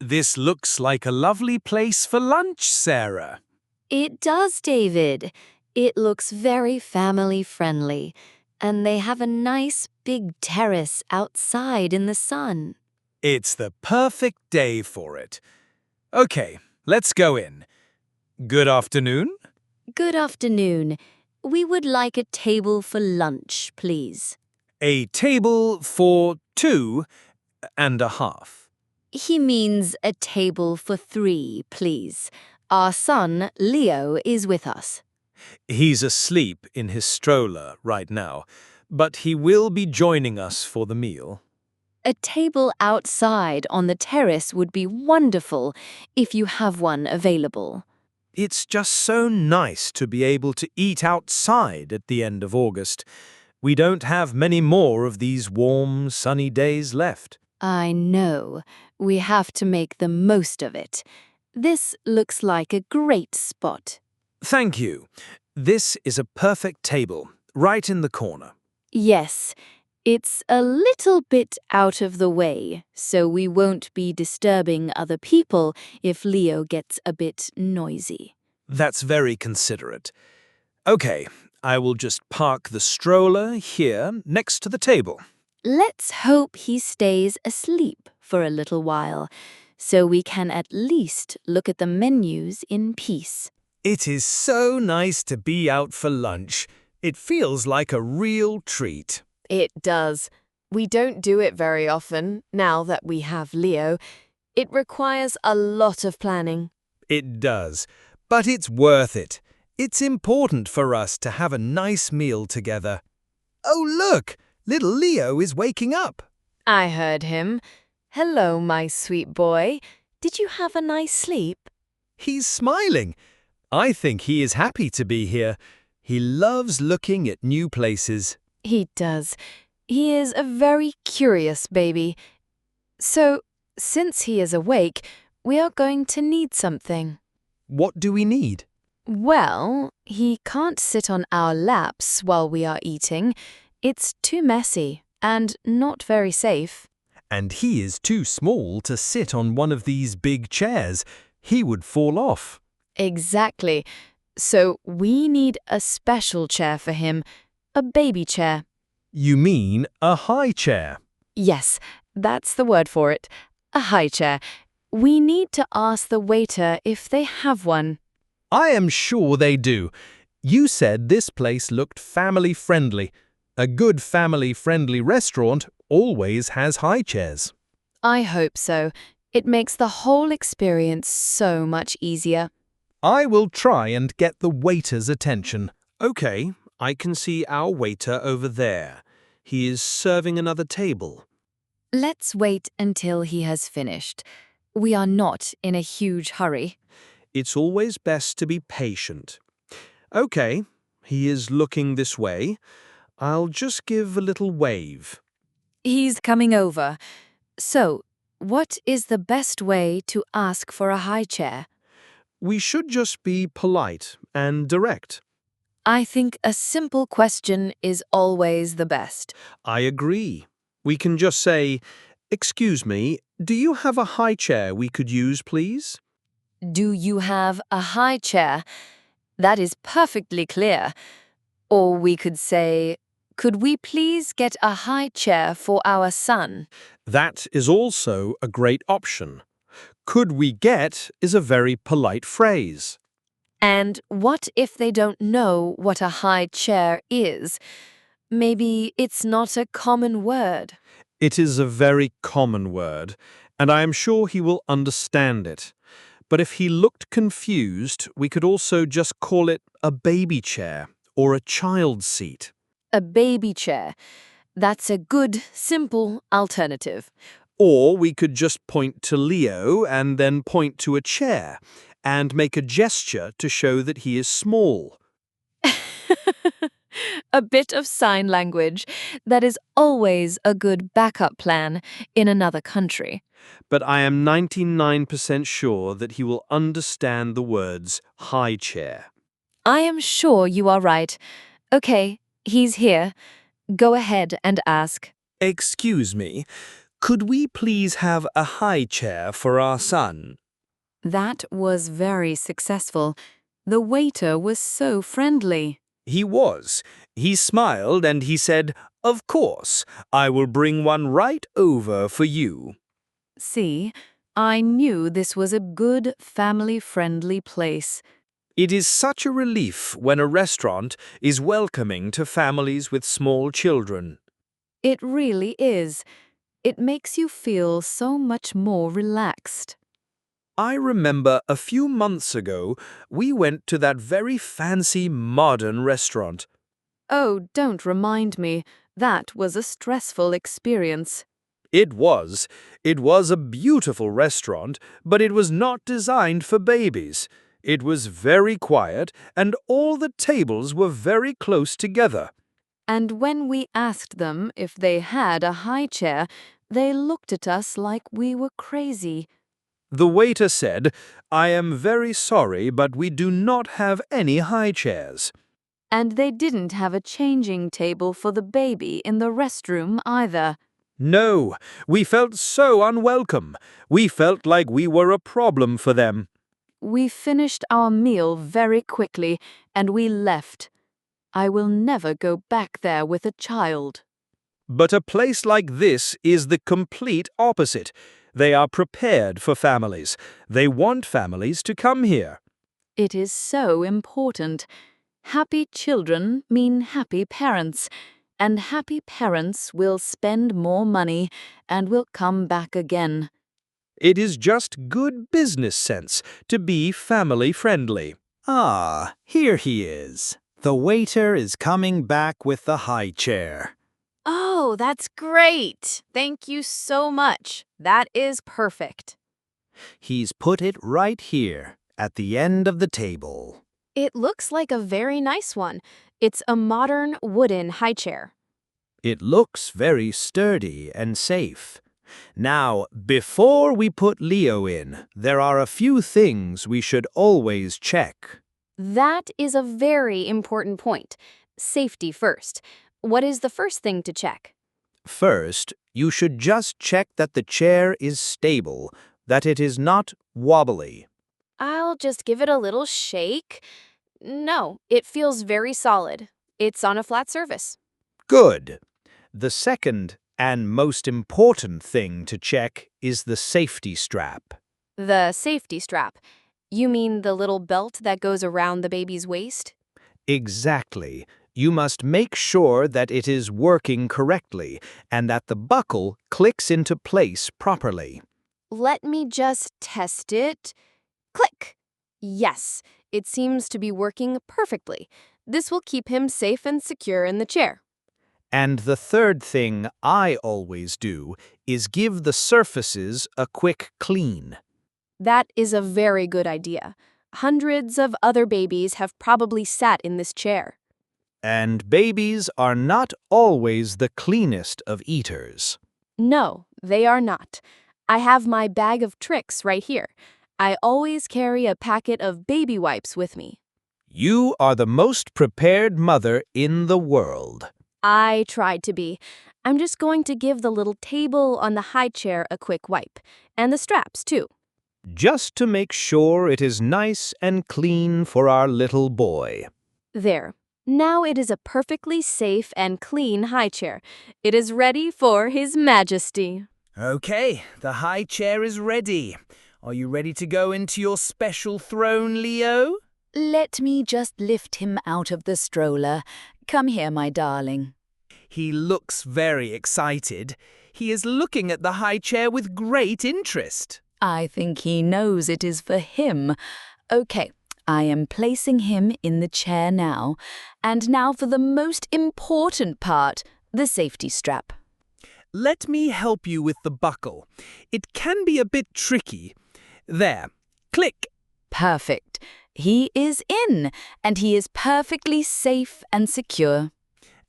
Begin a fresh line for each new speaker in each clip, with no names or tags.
This looks like a lovely place for lunch, Sarah.
It does, David. It looks very family-friendly, and they have a nice big terrace outside in the sun.
It's the perfect day for it. Okay, let's go in. Good afternoon.
Good afternoon. We would like a table for lunch, please.
A table for 2.5.
He means a table for 3, please. Our son, Leo, is with us.
He's asleep in his stroller right now, but he will be joining us for the meal.
A table outside on the terrace would be wonderful if you have one available.
It's just so nice to be able to eat outside at the end of August. We don't have many more of these warm, sunny days left.
I know. We have to make the most of it. This looks like a great spot.
Thank you. This is a perfect table, right in the corner.
Yes, it's a little bit out of the way, so we won't be disturbing other people if Leo gets a bit noisy.
That's very considerate. Okay, I will just park the stroller here next to the table.
Let's hope he stays asleep for a little while, so we can at least look at the menus in peace.
It is so nice to be out for lunch. It feels like a real treat.
It does. We don't do it very often, now that we have Leo. It requires a lot of planning.
It does, but it's worth it. It's important for us to have a nice meal together. Oh, look! Little Leo is waking up.
I heard him. Hello, my sweet boy. Did you have a nice sleep?
He's smiling. I think he is happy to be here. He loves looking at new places.
He does. He is a very curious baby. So, since he is awake, we are going to need something.
What do we need?
Well, he can't sit on our laps while we are eating. It's too messy and not very safe.
And he is too small to sit on one of these big chairs. He would fall off.
Exactly. So we need a special chair for him, a baby chair.
You mean a high chair?
Yes, that's the word for it, a high chair. We need to ask the waiter if they have one.
I am sure they do. You said this place looked family-friendly. A good family-friendly restaurant always has high chairs.
I hope so. It makes the whole experience so much easier.
I will try and get the waiter's attention. Okay, I can see our waiter over there. He is serving another table.
Let's wait until he has finished. We are not in a huge hurry.
It's always best to be patient. Okay, he is looking this way. I'll just give a little wave.
He's coming over. So, what is the best way to ask for a high chair?
We should just be polite and direct.
I think a simple question is always the best.
I agree. We can just say, "Excuse me, do you have a high chair we could use, please?"
Do you have a high chair? That is perfectly clear. Or we could say, could we please get a high chair for our son?
That is also a great option. Could we get is a very polite phrase.
And what if they don't know what a high chair is? Maybe it's not a common word.
It is a very common word, and I am sure he will understand it. But if he looked confused, we could also just call it a baby chair or a child's seat.
A baby chair. That's a good, simple alternative.
Or we could just point to Leo and then point to a chair and make a gesture to show that he is small.
A bit of sign language. That is always a good backup plan in another country.
But I am 99% sure that he will understand the words high chair.
I am sure you are right. Okay, he's here. Go ahead and ask.
Excuse me, Could we please have a high chair for our son?
That was very successful. The waiter was so friendly.
He was. He smiled and he said, "Of course, I will bring one right over for you."
See, I knew this was a good, family-friendly place.
It is such a relief when a restaurant is welcoming to families with small children.
It really is. It makes you feel so much more relaxed.
I remember a few months ago, we went to that very fancy modern restaurant.
Oh, don't remind me. That was a stressful experience.
It was. It was a beautiful restaurant, but it was not designed for babies. It was very quiet, and all the tables were very close together.
And when we asked them if they had a high chair, they looked at us like we were crazy.
The waiter said, "I am very sorry, but we do not have any high chairs."
And they didn't have a changing table for the baby in the restroom either.
No, we felt so unwelcome. We felt like we were a problem for them.
We finished our meal very quickly and we left. I will never go back there with a child.
But a place like this is the complete opposite. They are prepared for families. They want families to come here.
It is so important. Happy children mean happy parents, and happy parents will spend more money and will come back again.
It is just good business sense to be family-friendly.
Ah, here he is. The waiter is coming back with the high chair.
Oh, that's great. Thank you so much. That is perfect.
He's put it right here, at the end of the table.
It looks like a very nice one. It's a modern wooden high chair.
It looks very sturdy and safe. Now, before we put Leo in, there are a few things we should always check.
That is a very important point. Safety first. What is the first thing to check?
First, you should just check that the chair is stable, that it is not wobbly.
I'll just give it a little shake. No, it feels very solid. It's on a flat surface.
Good. The second and most important thing to check is the safety strap.
The safety strap. You mean the little belt that goes around the baby's waist?
Exactly. You must make sure that it is working correctly and that the buckle clicks into place properly.
Let me just test it. Click! Yes, it seems to be working perfectly. This will keep him safe and secure in the chair.
And the third thing I always do is give the surfaces a quick clean.
That is a very good idea. Hundreds of other babies have probably sat in this chair.
And babies are not always the cleanest of eaters.
No, they are not. I have my bag of tricks right here. I always carry a packet of baby wipes with me.
You are the most prepared mother in the world.
I tried to be. I'm just going to give the little table on the high chair a quick wipe. And the straps, too.
Just to make sure it is nice and clean for our little boy.
There. Now it is a perfectly safe and clean high chair. It is ready for His Majesty.
Okay, the high chair is ready. Are you ready to go into your special throne, Leo?
Let me just lift him out of the stroller. Come here, my darling.
He looks very excited. He is looking at the high chair with great interest.
I think he knows it is for him. Okay, I am placing him in the chair now. And now for the most important part, the safety strap.
Let me help you with the buckle. It can be a bit tricky. There. Click.
Perfect. He is in, and he is perfectly safe and secure.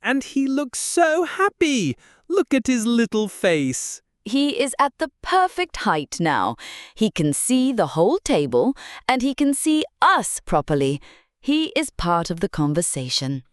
And he looks so happy. Look at his little face.
He is at the perfect height now. He can see the whole table, and he can see us properly. He is part of the conversation.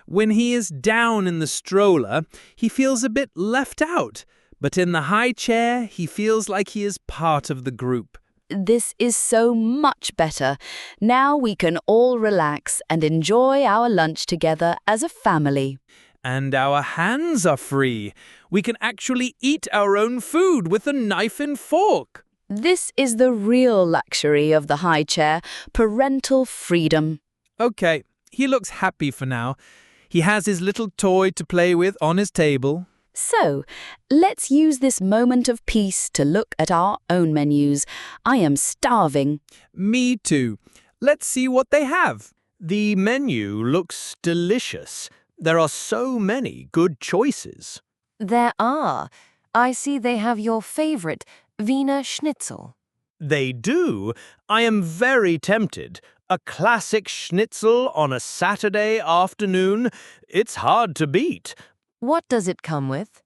When he is down in the stroller, he feels a bit left out. But in the high chair, he feels like he is part of the group.
This is so much better. Now we can all relax and enjoy our lunch together as a family.
And our hands are free. We can actually eat our own food with a knife and fork.
This is the real luxury of the high chair, parental freedom.
Okay, he looks happy for now. He has his little toy to play with on his table.
So, let's use this moment of peace to look at our own menus. I am starving.
Me too. Let's see what they have.
The menu looks delicious. There are so many good choices.
There are. I see they have your favorite, Wiener Schnitzel.
They do. I am very tempted. A classic schnitzel on a Saturday afternoon. It's hard to beat.
What does it come with?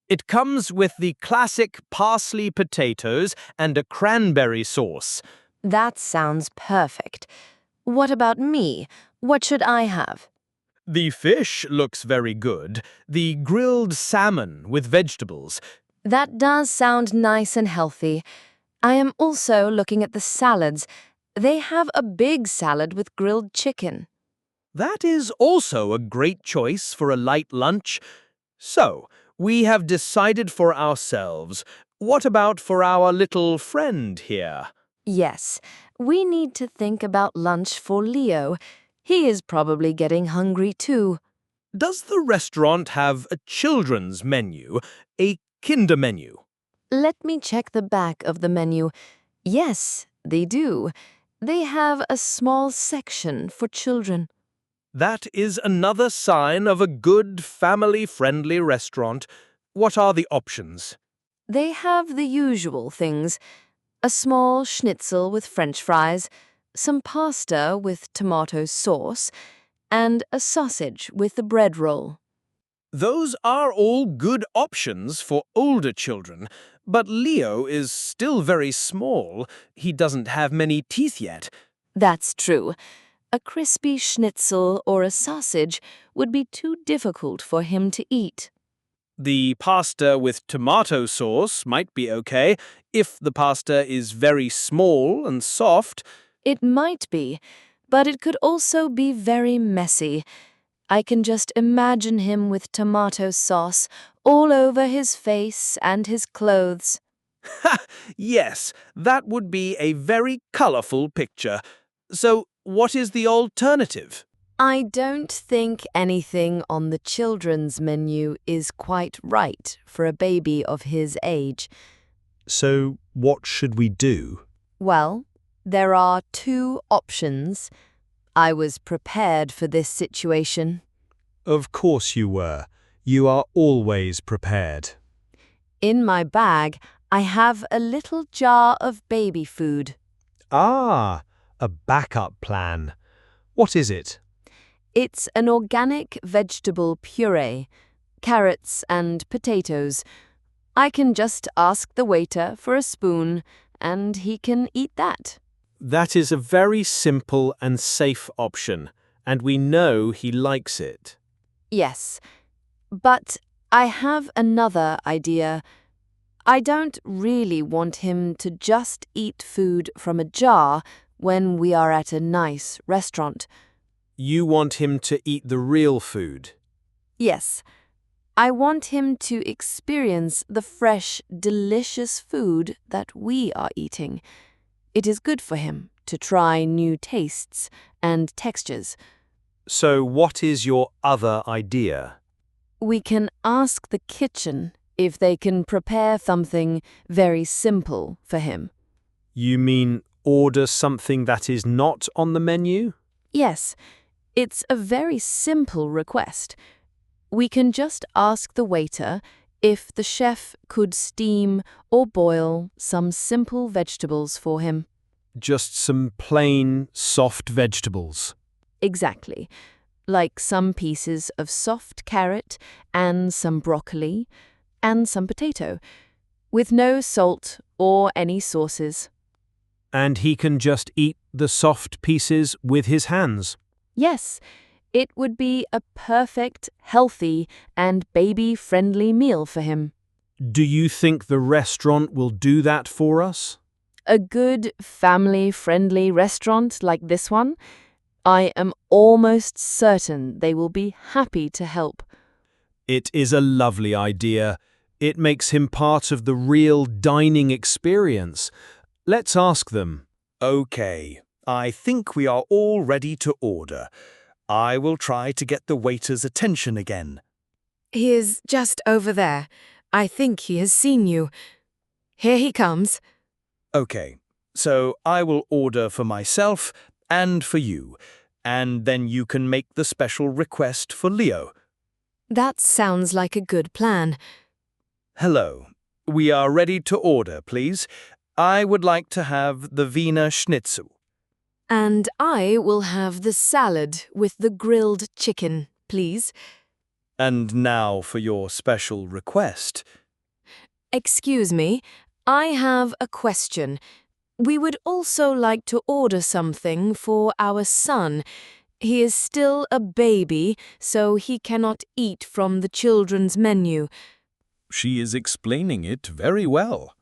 It comes with the classic parsley potatoes and a cranberry sauce.
That sounds perfect. What about me? What should I have?
The fish looks very good. The grilled salmon with vegetables.
That does sound nice and healthy. I am also looking at the salads. They have a big salad with grilled chicken.
That is also a great choice for a light lunch. So, we have decided for ourselves. What about for our little friend here?
Yes, we need to think about lunch for Leo. He is probably getting hungry too.
Does the restaurant have a children's menu, a kinder menu?
Let me check the back of the menu. Yes, they do. They have a small section for children.
That is another sign of a good family-friendly restaurant. What are the options?
They have the usual things. A small schnitzel with French fries, some pasta with tomato sauce, and a sausage with the bread roll.
Those are all good options for older children, but Leo is still very small. He doesn't have many teeth yet.
That's true. A crispy schnitzel or a sausage would be too difficult for him to eat.
The pasta with tomato sauce might be okay if the pasta is very small and soft.
It might be, but it could also be very messy. I can just imagine him with tomato sauce all over his face and his clothes.
Yes, that would be a very colorful picture. So, what is the alternative?
I don't think anything on the children's menu is quite right for a baby of his age.
So, what should we do?
Well, there are two options. I was prepared for this situation.
Of course you were. You are always prepared.
In my bag, I have a little jar of baby food.
Ah, a backup plan. What is it?
It's an organic vegetable puree, carrots and potatoes. I can just ask the waiter for a spoon, and he can eat that.
That is a very simple and safe option, and we know he likes it.
Yes, but I have another idea. I don't really want him to just eat food from a jar when we are at a nice restaurant.
You want him to eat the real food.
Yes, I want him to experience the fresh, delicious food that we are eating. It is good for him to try new tastes and textures.
So what is your other idea?
We can ask the kitchen if they can prepare something very simple for him.
You mean order something that is not on the menu?
Yes, it's a very simple request. We can just ask the waiter if the chef could steam or boil some simple vegetables for him.
Just some plain, soft vegetables.
Exactly. Like some pieces of soft carrot and some broccoli and some potato, with no salt or any sauces.
And he can just eat the soft pieces with his hands.
Yes, it would be a perfect, healthy, and baby-friendly meal for him.
Do you think the restaurant will do that for us?
A good, family-friendly restaurant like this one? I am almost certain they will be happy to help.
It is a lovely idea. It makes him part of the real dining experience. Let's ask them.
Okay, I think we are all ready to order. I will try to get the waiter's attention again.
He is just over there. I think he has seen you. Here he comes.
Okay, so I will order for myself and for you, and then you can make the special request for Leo.
That sounds like a good plan.
Hello, we are ready to order, please. I would like to have the Wiener Schnitzel.
And I will have the salad with the grilled chicken, please.
And now for your special request.
Excuse me, I have a question. We would also like to order something for our son. He is still a baby, so he cannot eat from the children's menu.
She is explaining it very well.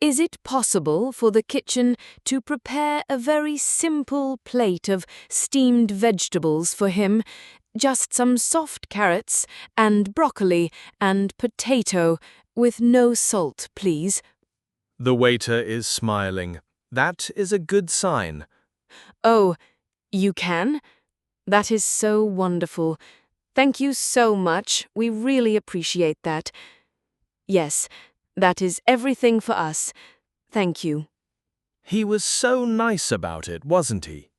Is it possible for the kitchen to prepare a very simple plate of steamed vegetables for him? Just some soft carrots and broccoli and potato with no salt, please.
The waiter is smiling. That is a good sign.
Oh, you can? That is so wonderful. Thank you so much. We really appreciate that. Yes, that is everything for us. Thank you.
He was so nice about it, wasn't he?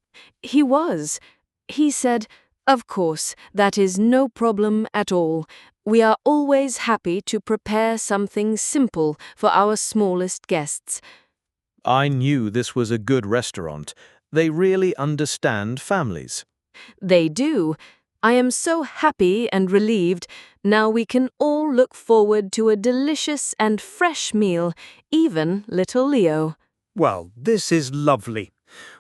He was. He said, "Of course, that is no problem at all. We are always happy to prepare something simple for our smallest guests."
I knew this was a good restaurant. They really understand families.
They do. I am so happy and relieved. Now we can all look forward to a delicious and fresh meal, even little Leo.
Well, this is lovely.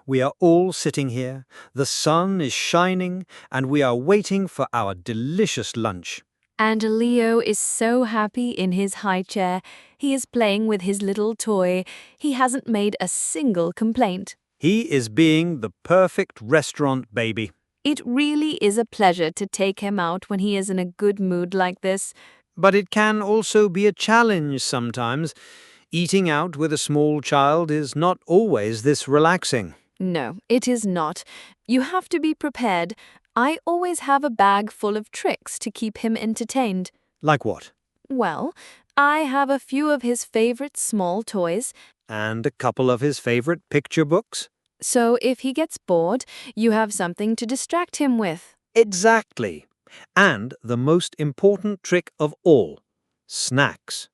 We are all sitting here, the sun is shining, and we are waiting for our delicious lunch.
And Leo is so happy in his high chair. He is playing with his little toy. He hasn't made a single complaint.
He is being the perfect restaurant baby.
It really is a pleasure to take him out when he is in a good mood like this.
But it can also be a challenge sometimes. Eating out with a small child is not always this relaxing.
No, it is not. You have to be prepared. I always have a bag full of tricks to keep him entertained.
Like what?
Well, I have a few of his favorite small toys.
And a couple of his favorite picture books?
So if he gets bored, you have something to distract him with.
Exactly. And the most important trick of all, snacks.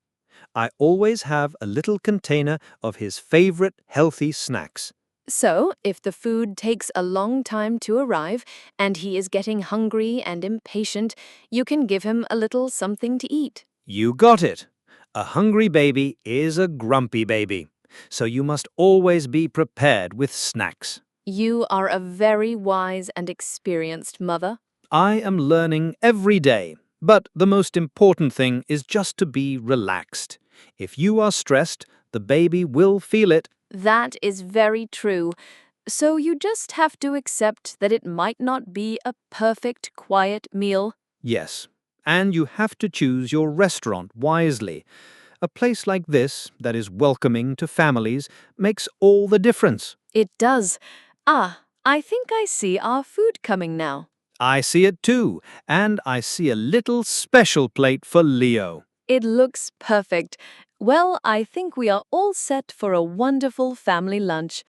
I always have a little container of his favorite healthy snacks.
So, if the food takes a long time to arrive and he is getting hungry and impatient, you can give him a little something to eat.
You got it. A hungry baby is a grumpy baby. So you must always be prepared with snacks.
You are a very wise and experienced mother.
I am learning every day, but the most important thing is just to be relaxed. If you are stressed, the baby will feel it.
That is very true. So you just have to accept that it might not be a perfect, quiet meal.
Yes, and you have to choose your restaurant wisely. A place like this, that is welcoming to families, makes all the difference.
It does. I think I see our food coming now.
I see it too, and I see a little special plate for Leo.
It looks perfect. Well, I think we are all set for a wonderful family lunch.